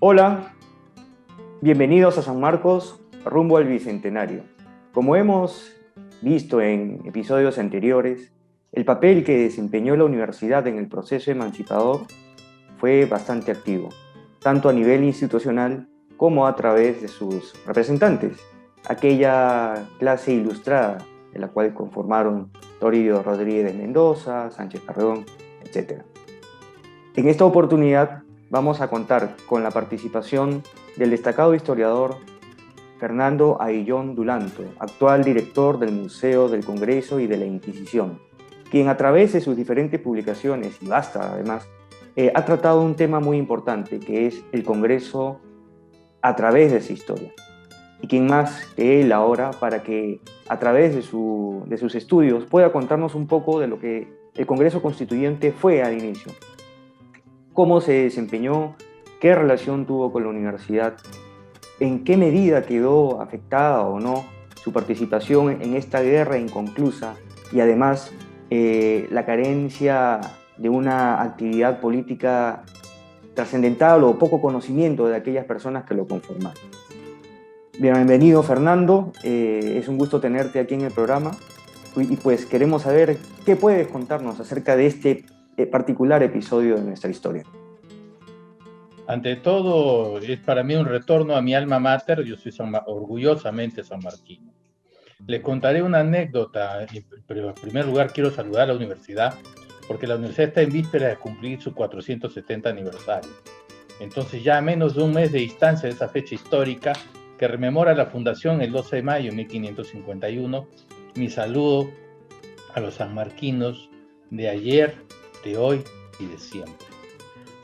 Hola, bienvenidos a San Marcos, rumbo al Bicentenario. Como hemos visto en episodios anteriores, el papel que desempeñó la universidad en el proceso emancipador fue bastante activo, tanto a nivel institucional como a través de sus representantes, aquella clase ilustrada en la cual conformaron Toribio Rodríguez de Mendoza, Sánchez Cardón, etc. En esta oportunidad vamos a contar con la participación del destacado historiador Fernando Ayllón Dulanto, actual director del Museo del Congreso y de la Inquisición, quien a través de sus diferentes publicaciones, y basta además, ha tratado un tema muy importante, que es el Congreso a través de su historia. Y quién más que él ahora para que a través de sus estudios pueda contarnos un poco de lo que el Congreso Constituyente fue al inicio, cómo se desempeñó, qué relación tuvo con la universidad, en qué medida quedó afectada o no su participación en esta guerra inconclusa y además la carencia de una actividad política trascendental o poco conocimiento de aquellas personas que lo conformaron. Bienvenido, Fernando, es un gusto tenerte aquí en el programa y pues queremos saber qué puedes contarnos acerca de este particular episodio de nuestra historia. Ante todo, es para mí un retorno a mi alma mater. Yo soy orgullosamente sanmarquino. Les contaré una anécdota, pero en primer lugar quiero saludar a la universidad, porque la universidad está en vísperas de cumplir su 470 aniversario. Entonces ya a menos de un mes de distancia de esa fecha histórica, que rememora la fundación el 12 de mayo de 1551, mi saludo a los sanmarquinos de ayer, de hoy y de siempre.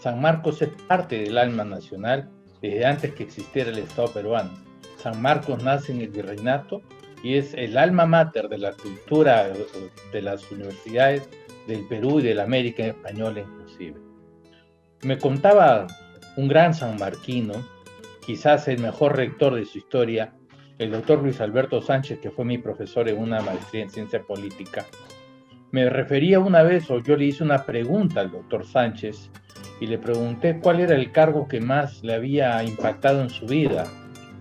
San Marcos es parte del alma nacional desde antes que existiera el Estado peruano. San Marcos nace en el virreinato y es el alma mater de la cultura de las universidades del Perú y de la América española inclusive. Me contaba un gran sanmarquino, quizás el mejor rector de su historia, el doctor Luis Alberto Sánchez, que fue mi profesor en una maestría en ciencia política. Me refería una vez, o yo le hice una pregunta al doctor Sánchez, y le pregunté cuál era el cargo que más le había impactado en su vida.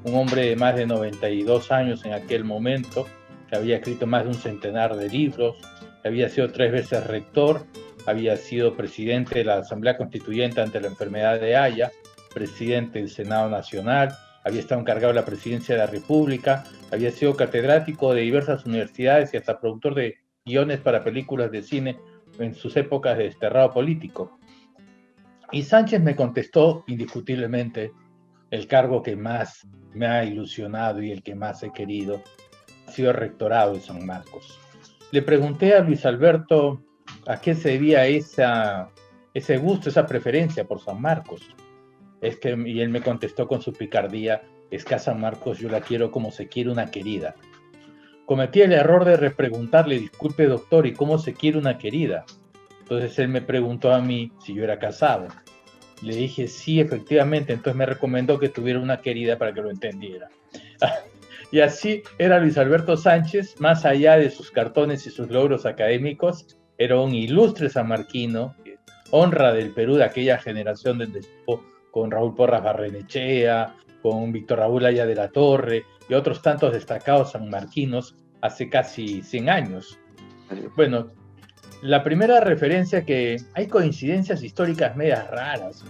Un hombre de más de 92 años en aquel momento, que había escrito más de un centenar de libros, que había sido 3 veces rector, había sido presidente de la Asamblea Constituyente ante la enfermedad de Haya, presidente del Senado Nacional, había estado encargado de la presidencia de la República, había sido catedrático de diversas universidades y hasta productor de guiones para películas de cine en sus épocas de desterrado político. Y Sánchez me contestó indiscutiblemente: el cargo que más me ha ilusionado y el que más he querido ha sido el rectorado de San Marcos. Le pregunté a Luis Alberto a qué se debía ese gusto, esa preferencia por San Marcos. Y él me contestó con su picardía: es que a San Marcos yo la quiero como se quiere una querida. Cometí el error de repreguntarle: disculpe doctor, ¿y cómo se quiere una querida? Entonces él me preguntó a mí si yo era casado. Le dije sí, efectivamente. Entonces me recomendó que tuviera una querida para que lo entendiera. Y así era Luis Alberto Sánchez. Más allá de sus cartones y sus logros académicos, era un ilustre sanmarquino, honra del Perú de aquella generación donde estuvo con Raúl Porras Barrenechea, con Víctor Raúl Aya de la Torre y otros tantos destacados sanmarquinos hace casi 100 años. Bueno, la primera referencia, que hay coincidencias históricas medias raras.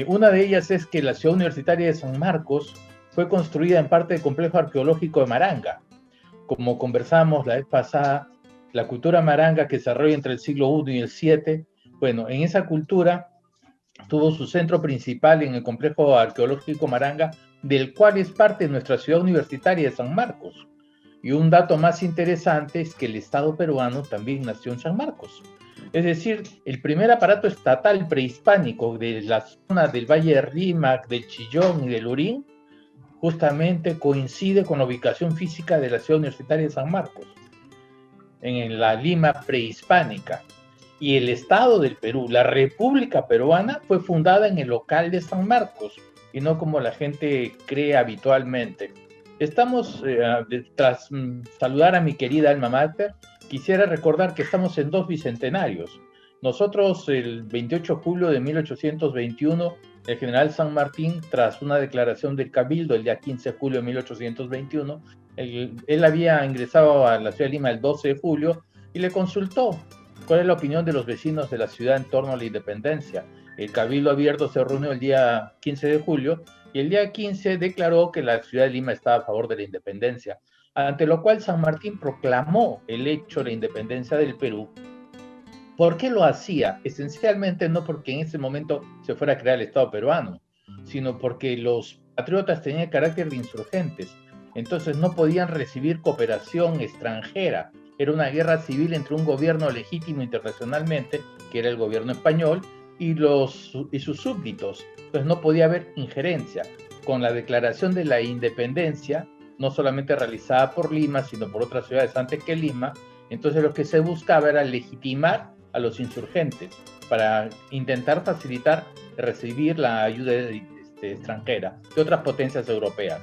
Una de ellas es que la ciudad universitaria de San Marcos fue construida en parte del complejo arqueológico de Maranga. Como conversamos la vez pasada, la cultura maranga que se desarrolla entre el siglo I y el VII, bueno, en esa cultura tuvo su centro principal en el complejo arqueológico Maranga, del cual es parte de nuestra ciudad universitaria de San Marcos. Y un dato más interesante es que el Estado peruano también nació en San Marcos. Es decir, el primer aparato estatal prehispánico de la zona del Valle de Rímac, del Chillón y del Lurín, justamente coincide con la ubicación física de la ciudad universitaria de San Marcos, en la Lima prehispánica. Y el Estado del Perú, la República Peruana, fue fundada en el local de San Marcos, y no como la gente cree habitualmente. Estamos, tras saludar a mi querida alma mater, quisiera recordar que estamos en 2 bicentenarios. Nosotros, el 28 de julio de 1821, el general San Martín, tras una declaración del Cabildo el día 15 de julio de 1821, él había ingresado a la ciudad de Lima el 12 de julio y le consultó cuál es la opinión de los vecinos de la ciudad en torno a la independencia. El Cabildo Abierto se reunió el día 15 de julio y el día 15 declaró que la ciudad de Lima estaba a favor de la independencia, ante lo cual San Martín proclamó el hecho de la independencia del Perú. ¿Por qué lo hacía? Esencialmente no porque en ese momento se fuera a crear el Estado peruano, sino porque los patriotas tenían carácter de insurgentes, entonces no podían recibir cooperación extranjera. Era una guerra civil entre un gobierno legítimo internacionalmente, que era el gobierno español, y sus súbditos. Entonces no podía haber injerencia. Con la declaración de la independencia, no solamente realizada por Lima, sino por otras ciudades antes que Lima, entonces lo que se buscaba era legitimar a los insurgentes para intentar facilitar recibir la ayuda extranjera de otras potencias europeas.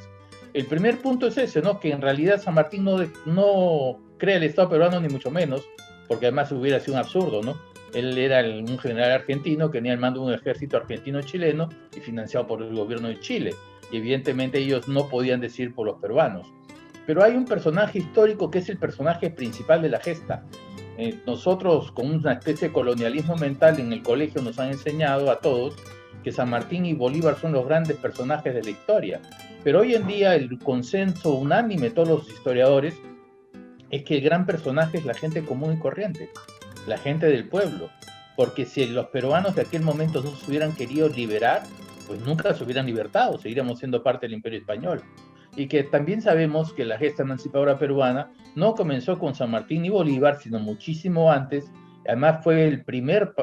El primer punto es ese, ¿no? Que en realidad San Martín no crea el Estado peruano, ni mucho menos, porque además hubiera sido un absurdo, ¿no? Él era un general argentino que tenía el mando de un ejército argentino-chileno y financiado por el gobierno de Chile. Y evidentemente ellos no podían decir por los peruanos. Pero hay un personaje histórico que es el personaje principal de la gesta. Nosotros, con una especie de colonialismo mental en el colegio, nos han enseñado a todos que San Martín y Bolívar son los grandes personajes de la historia. Pero hoy en día el consenso unánime de todos los historiadores es que el gran personaje es la gente común y corriente, la gente del pueblo. Porque si los peruanos de aquel momento no se hubieran querido liberar, pues nunca se hubieran libertado, seguiríamos siendo parte del Imperio Español. Y que también sabemos que la gesta emancipadora peruana no comenzó con San Martín y Bolívar, sino muchísimo antes. Además fue el primer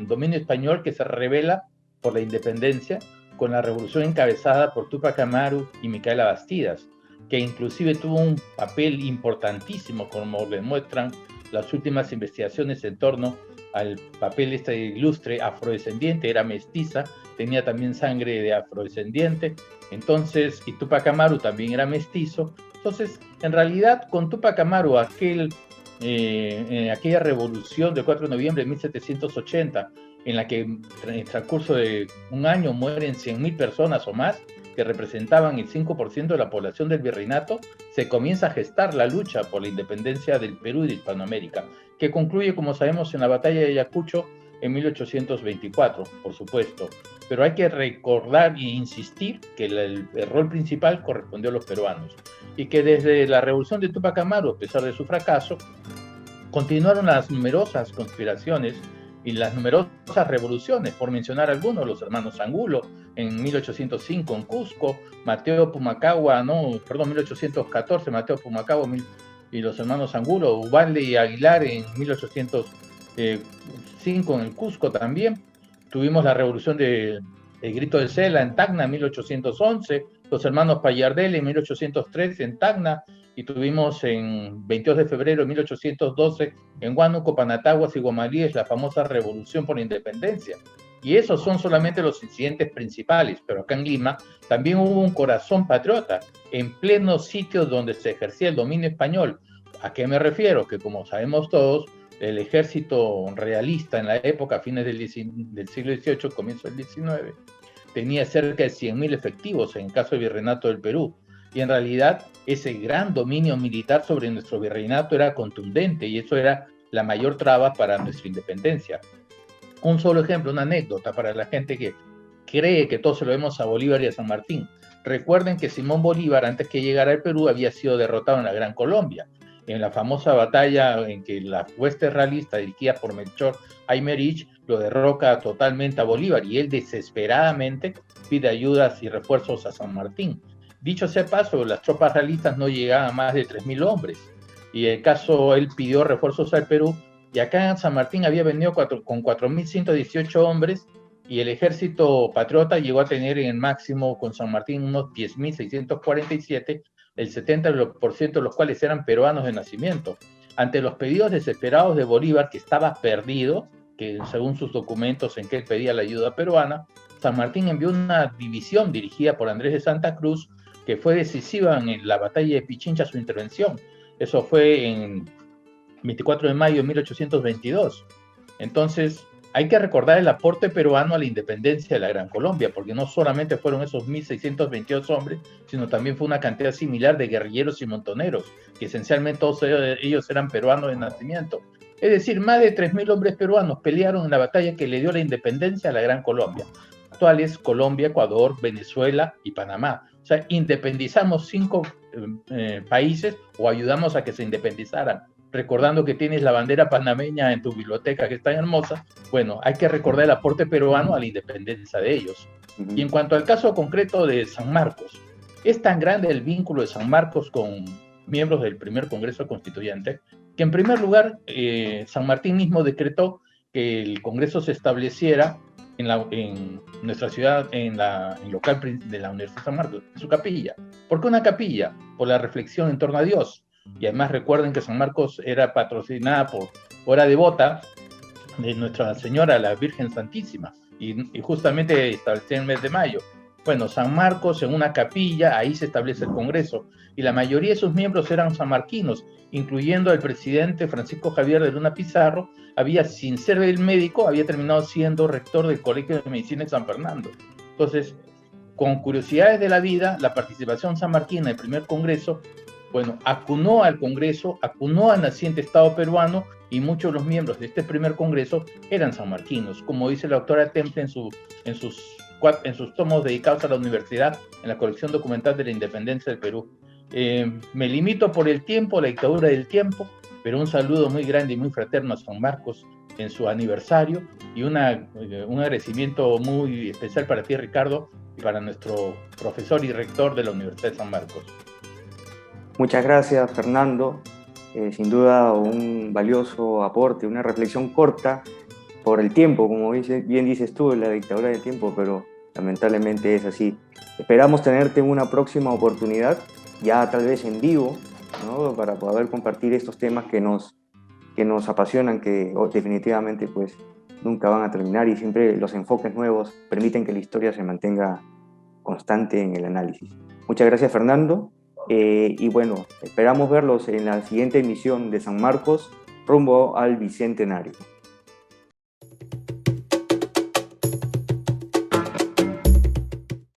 dominio español que se revela por la independencia, con la revolución encabezada por Túpac Amaru y Micaela Bastidas, que inclusive tuvo un papel importantísimo, como demuestran las últimas investigaciones en torno al papel ilustre afrodescendiente. Era mestiza, tenía también sangre de afrodescendiente, entonces, y Túpac Amaru también era mestizo. Entonces, en realidad, con Túpac Amaru, aquella revolución del 4 de noviembre de 1780, en la que en el transcurso de un año mueren 100.000 personas o más, que representaban el 5% de la población del virreinato, se comienza a gestar la lucha por la independencia del Perú y de Hispanoamérica, que concluye, como sabemos, en la batalla de Ayacucho en 1824, por supuesto. Pero hay que recordar e insistir que el rol principal correspondió a los peruanos, y que desde la revolución de Túpac Amaru, a pesar de su fracaso, continuaron las numerosas conspiraciones y las numerosas revoluciones, por mencionar algunos, los hermanos Angulo en 1805 en Cusco, Mateo Pumacahua, 1814, Mateo Pumacahua y los hermanos Angulo, Ubalde y Aguilar en 1805 en el Cusco también. Tuvimos la revolución del Grito de Sela en Tacna en 1811, los hermanos Pallardel en 1813 en Tacna, y tuvimos en 22 de febrero de 1812 en Huánuco, Panataguas y Guamalíes la famosa Revolución por la Independencia. Y esos son solamente los incidentes principales, pero acá en Lima también hubo un corazón patriota en plenos sitios donde se ejercía el dominio español. ¿A qué me refiero? Que como sabemos todos, el ejército realista en la época, fines del siglo XVIII, comienzo del XIX, tenía cerca de 100.000 efectivos en el caso del Virreinato del Perú. Y en realidad ese gran dominio militar sobre nuestro virreinato era contundente, y eso era la mayor traba para nuestra independencia. Un solo ejemplo, una anécdota para la gente que cree que todo se lo vemos a Bolívar y a San Martín. Recuerden que Simón Bolívar, antes que llegara al Perú, había sido derrotado en la Gran Colombia, en la famosa batalla en que la hueste realista dirigida por Melchor Aymerich lo derroca totalmente a Bolívar, y él desesperadamente pide ayudas y refuerzos a San Martín. Dicho sea paso, las tropas realistas no llegaban a más de 3.000 hombres, y en el caso él pidió refuerzos al Perú, y acá en San Martín había venido con 4.118 hombres, y el ejército patriota llegó a tener en el máximo con San Martín unos 10.647, el 70% de los cuales eran peruanos de nacimiento. Ante los pedidos desesperados de Bolívar, que estaba perdido, que según sus documentos en que él pedía la ayuda peruana, San Martín envió una división dirigida por Andrés de Santa Cruz, que fue decisiva en la batalla de Pichincha, su intervención. Eso fue en 24 de mayo de 1822. Entonces, hay que recordar el aporte peruano a la independencia de la Gran Colombia, porque no solamente fueron esos 1.622 hombres, sino también fue una cantidad similar de guerrilleros y montoneros, que esencialmente todos ellos eran peruanos de nacimiento. Es decir, más de 3.000 hombres peruanos pelearon en la batalla que le dio la independencia a la Gran Colombia. Actuales Colombia, Ecuador, Venezuela y Panamá. O sea, independizamos 5 países o ayudamos a que se independizaran. Recordando que tienes la bandera panameña en tu biblioteca, que es tan hermosa, bueno, hay que recordar el aporte peruano a la independencia de ellos. Y en cuanto al caso concreto de San Marcos, es tan grande el vínculo de San Marcos con miembros del primer Congreso Constituyente, que en primer lugar, San Martín mismo decretó que el Congreso se estableciera en nuestra ciudad, en el local de la Universidad de San Marcos, en su capilla. ¿Por qué una capilla? Por la reflexión en torno a Dios. Y además recuerden que San Marcos era patrocinada por hora devota de Nuestra Señora, la Virgen Santísima, y justamente establecida en el mes de mayo. Bueno, San Marcos en una capilla, ahí se establece el Congreso, y la mayoría de sus miembros eran sanmarquinos, incluyendo el presidente Francisco Javier de Luna Pizarro, sin ser el médico, había terminado siendo rector del Colegio de Medicina de San Fernando. Entonces, con curiosidades de la vida, la participación sanmarquina en el primer Congreso, bueno, acunó al Congreso, acunó al naciente Estado peruano, y muchos de los miembros de este primer Congreso eran sanmarquinos, como dice la doctora Temple en sus tomos dedicados a la universidad, en la colección documental de la independencia del Perú. Me limito por el tiempo, la dictadura del tiempo, pero un saludo muy grande y muy fraterno a San Marcos en su aniversario, y un agradecimiento muy especial para ti, Ricardo, y para nuestro profesor y rector de la Universidad de San Marcos. Muchas gracias, Fernando. Sin duda un valioso aporte, una reflexión corta por el tiempo, como bien dices tú, la dictadura del tiempo, pero lamentablemente es así. Esperamos tenerte en una próxima oportunidad, ya tal vez en vivo, ¿no? Para poder compartir estos temas que nos apasionan, que definitivamente pues nunca van a terminar, y siempre los enfoques nuevos permiten que la historia se mantenga constante en el análisis. Muchas gracias, Fernando. Y bueno, esperamos verlos en la siguiente emisión de San Marcos, rumbo al Bicentenario.